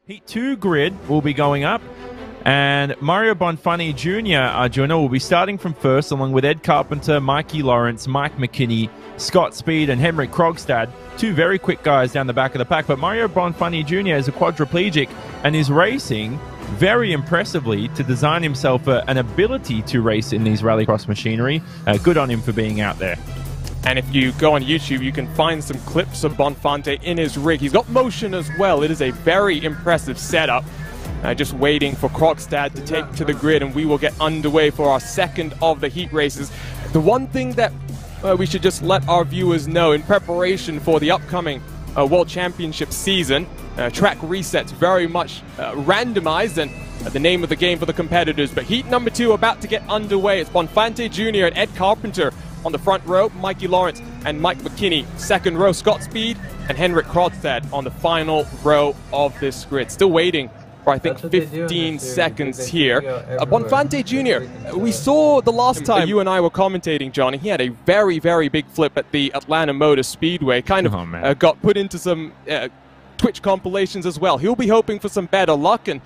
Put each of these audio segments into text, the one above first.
Heat 2 grid will be going up, and Mario Bonfanti Jr. Will be starting from first, along with Ed Carpenter, Mikey Lawrence, Mike McKinney, Scott Speed, and Henrik Krogstad. Two very quick guys down the back of the pack, but Mario Bonfanti Jr. is a quadriplegic and is racing very impressively to design himself an ability to race in these rallycross machinery. Good on him for being out there. And if you go on YouTube, you can find some clips of Bonfanti in his rig. He's got motion as well. It is a very impressive setup. Just waiting for Krogstad to take to the grid, and we will get underway for our second of the heat races. The one thing that we should just let our viewers know in preparation for the upcoming World Championship season, track resets very much randomized, and the name of the game for the competitors. But heat number 2 about to get underway. It's Bonfanti Jr. and Ed Carpenter on the front row, Mikey Lawrence and Mike McKinney. Second row, Scott Speed and Henrik Krogstad on the final row of this grid. Still waiting for, I think, 15 seconds here. Bonfanti Jr., we saw the last time you and I were commentating, Johnny, he had a very, very big flip at the Atlanta Motor Speedway. Kind of got put into some Twitch compilations as well. He'll be hoping for some better luck and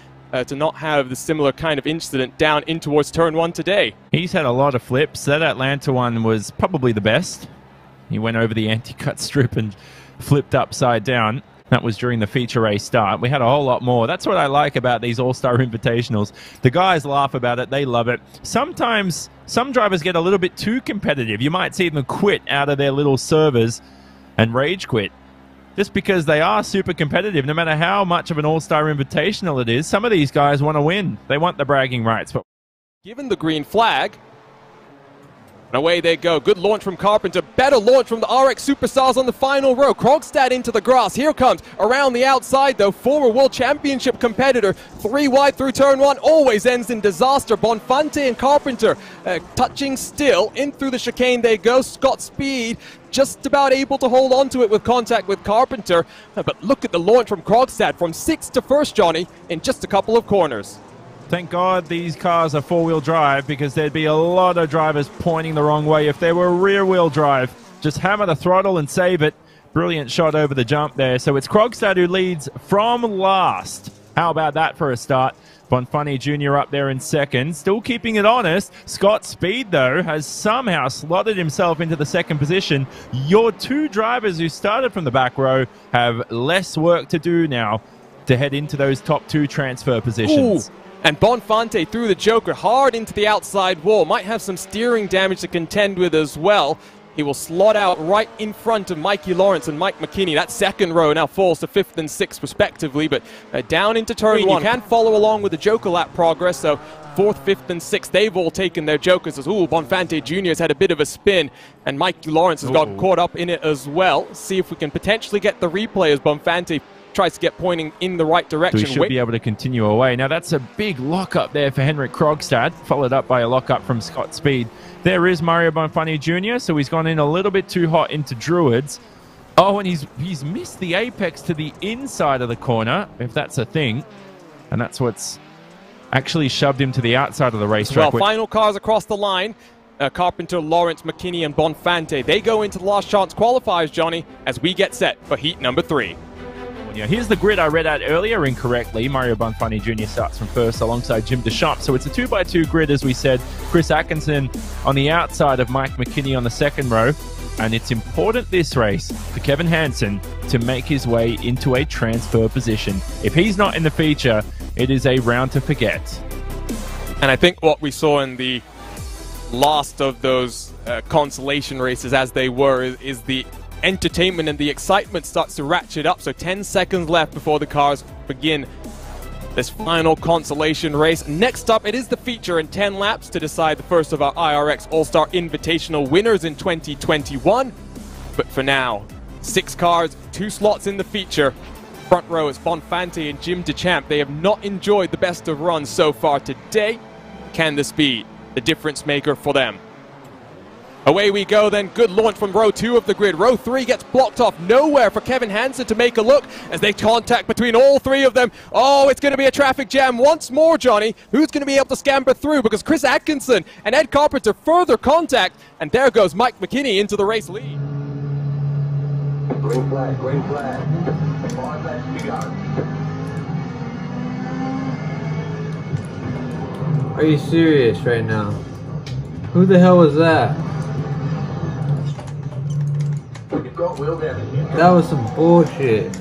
to not have the similar kind of incident down in towards turn 1 today. He's had a lot of flips. That Atlanta one was probably the best. He went over the anti-cut strip and flipped upside down. That was during the feature race start. We had a whole lot more. That's what I like about these All-Star Invitationals. The guys laugh about it. They love it. Sometimes some drivers get a little bit too competitive. You might see them quit out of their little servers and rage quit, just because they are super competitive. No matter how much of an All-Star Invitational it is, some of these guys want to win. They want the bragging rights. But given the green flag, and away they go. Good launch from Carpenter. Better launch from the IRX Superstars on the final row. Krogstad into the grass. Here comes around the outside, though. Former World Championship competitor. 3 wide through turn 1. Always ends in disaster. Bonfanti and Carpenter touching still. In through the chicane they go. Scott Speed just about able to hold on to it with contact with Carpenter. But look at the launch from Krogstad from 6th to 1st, Johnny, in just a couple of corners. Thank God these cars are four-wheel drive, because there'd be a lot of drivers pointing the wrong way if they were rear-wheel drive. Just hammer the throttle and save it. Brilliant shot over the jump there. So it's Krogstad who leads from last. How about that for a start? Bonfanti Jr. up there in second. Still keeping it honest. Scott Speed, though, has somehow slotted himself into the second position. Your two drivers who started from the back row have less work to do now to head into those top 2 transfer positions. Ooh. And Bonfanti threw the Joker hard into the outside wall. Might have some steering damage to contend with as well. He will slot out right in front of Mikey Lawrence and Mike McKinney. That second row now falls to 5th and 6th respectively, but down into turn 1. You can follow along with the Joker lap progress, so 4th, 5th, and 6th, they've all taken their Jokers. Ooh, Bonfanti Jr. has had a bit of a spin, and Mikey Lawrence has got caught up in it as well. See if we can potentially get the replay as Bonfanti tries to get pointing in the right direction. So we should be able to continue away. Now that's a big lockup there for Henrik Krogstad, followed up by a lockup from Scott Speed. There is Mario Bonfanti Jr., so he's gone in a little bit too hot into Druids. Oh, and he's missed the apex to the inside of the corner, if that's a thing. And that's what's actually shoved him to the outside of the racetrack. Well, final cars across the line. Carpenter, Lawrence, McKinney, and Bonfanti. They go into the last chance qualifiers, Johnny, as we get set for heat number 3. Here's the grid I read out earlier incorrectly. Mario Bonfanti Jr. starts from first alongside Jim Deschamps. So it's a 2x2 grid, as we said. Chris Atkinson on the outside of Mike McKinney on the second row. And it's important this race for Kevin Hansen to make his way into a transfer position. If he's not in the feature, it is a round to forget. And I think what we saw in the last of those consolation races, as they were, is the entertainment and the excitement starts to ratchet up. So 10 seconds left before the cars begin this final consolation race. Next up, it is the feature in 10 laps to decide the first of our IRX All-Star Invitational winners in 2021. But for now, 6 cars, 2 slots in the feature. Front row is Bonfanti and Jim Deschamps. They have not enjoyed the best of runs so far today. Can this be the difference maker for them? Away we go then. Good launch from row 2 of the grid. Row 3 gets blocked off. Nowhere for Kevin Hansen to make a look as they contact between all 3 of them. Oh, it's going to be a traffic jam once more, Johnny. Who's going to be able to scamper through? Because Chris Atkinson and Ed Carpenter further contact. And there goes Mike McKinney into the race lead. Green flag, green flag. 5 laps to go. Are you serious right now? Who the hell was that? That was some bullshit.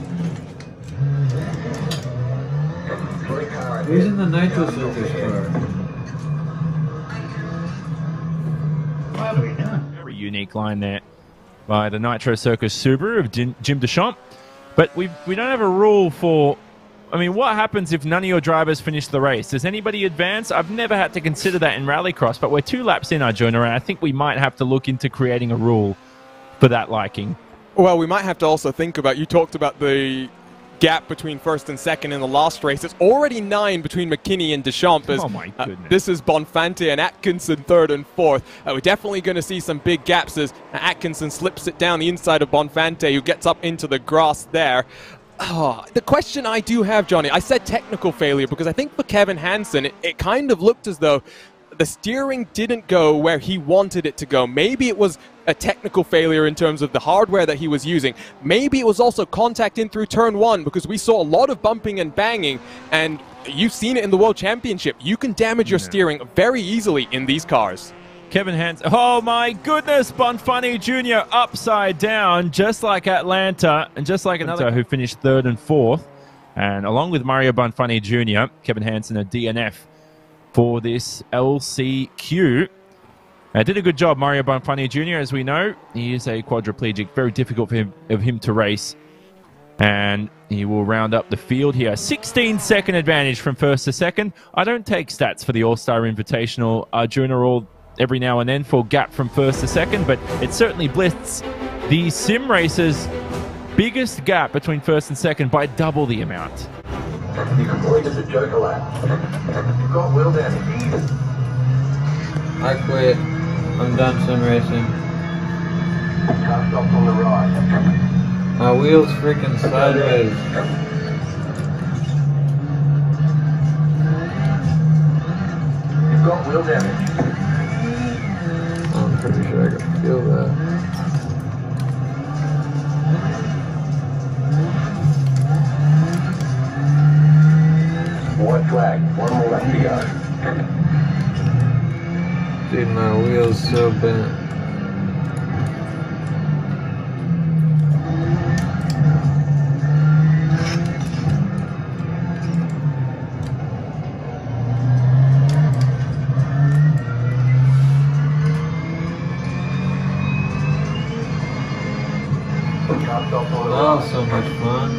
Who's in the Nitro Circus car? Very unique line there by the Nitro Circus Subaru of Jim Deschamps. But we don't have a rule for... I mean, what happens if none of your drivers finish the race? Does anybody advance? I've never had to consider that in Rallycross, but we're 2 laps in, Arjuna, and I think we might have to look into creating a rule for that liking. Well, we might have to also think about, you talked about the gap between first and second in the last race. It's already 9 between McKinney and Deschamps. Oh my goodness. This is Bonfante and Atkinson third and fourth. We're definitely going to see some big gaps as Atkinson slips it down the inside of Bonfante, who gets up into the grass there. Oh, the question I do have, Johnny, I said technical failure because I think for Kevin Hansen, it kind of looked as though the steering didn't go where he wanted it to go. Maybe it was a technical failure in terms of the hardware that he was using. Maybe it was also contact in through turn 1 because we saw a lot of bumping and banging, and you've seen it in the World Championship. You can damage your steering very easily in these cars. Kevin Hansen. Oh my goodness, Bonfante Jr. upside down, just like Atlanta, and just like another who finished 3rd and 4th. And along with Mario Bonfante Jr., Kevin Hansen a DNF for this LCQ. Did a good job, Mario Bonfante Jr., as we know. He is a quadriplegic, very difficult for him to race. And he will round up the field here. 16-second advantage from first to second. I don't take stats for the All-Star Invitational, Arjuna, every now and then for gap from first to second, but it certainly blitzed the sim racer's biggest gap between first and second by double the amount. You completed the Joker lap. You got wheel damage. I quit. I'm done sim racing. Car stopped on the right. My wheel's freaking sideways. You've got wheel damage. I'm pretty sure I can feel that. White flag. 1 more left to go. Dude, my wheel's so bent. That was so much fun.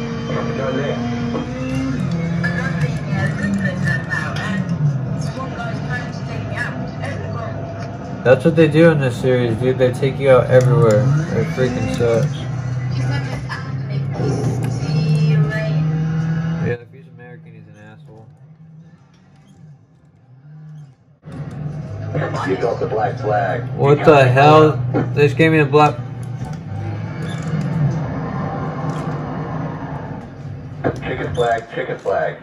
That's what they do in this series, dude. They take you out everywhere. It freaking sucks. Yeah, if he's American, he's an asshole. You got the black flag. What the hell? They just gave me a black... Chicken flag, chicken flag.